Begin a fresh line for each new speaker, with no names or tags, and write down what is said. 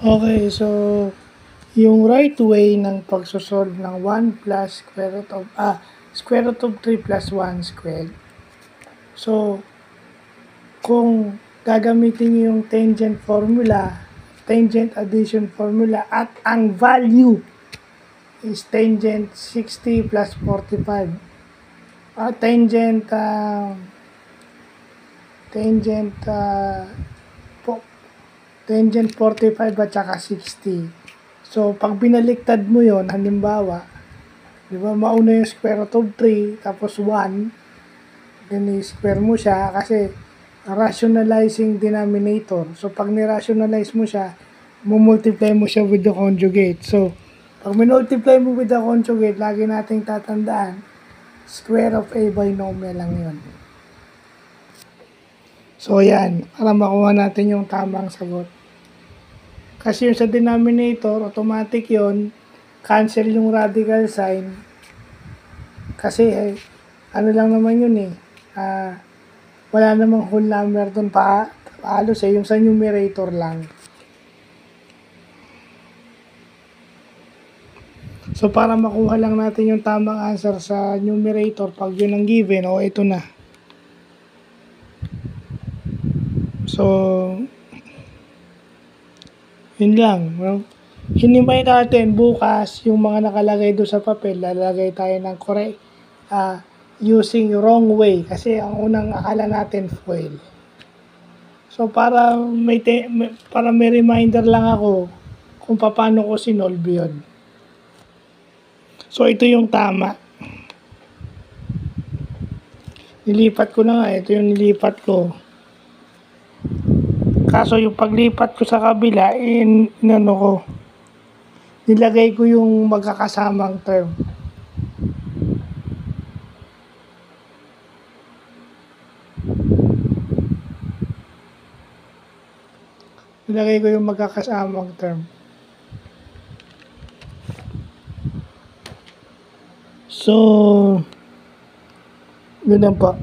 Okay, so yung right way ng pagsosolve ng 1 plus square root of 3 plus 1 squared. So, kung gagamitin niyo yung tangent formula, tangent addition formula, at ang value is tangent 60 plus 45. Tangent tangent 45 at saka 60. So, pag binaliktad mo yon, halimbawa, di ba, mauna yung square root of 3, tapos 1, then i-square mo siya kasi rationalizing denominator. So, pag ni-rationalize mo siya, multiply mo siya with the conjugate. So, pag minultiply mo with the conjugate, lagi nating tatandaan, square of a binomial lang yun. So, yan. Para makuha natin yung tamang sagot. Kasi yung sa denominator, automatic yon, cancel yung radical sign. Kasi, ano lang naman yun wala namang whole number dun pa. Halos yung sa numerator lang. So, para makuha lang natin yung tamang answer sa numerator, pag yun ang given, ito na. So, yun lang. Hinimay natin bukas yung mga nakalagay doon sa papel, lalagay tayo ng correct using wrong way kasi ang unang akala natin foil. So para may reminder lang ako kung paano ko sinolve yun. So ito yung tama. Nilipat ko na nga, ito yung nilipat ko. Kaso yung paglipat ko sa kabila, nilagay ko yung magkakasamang term. Nilagay ko yung magkakasamang term. So, yun lang po.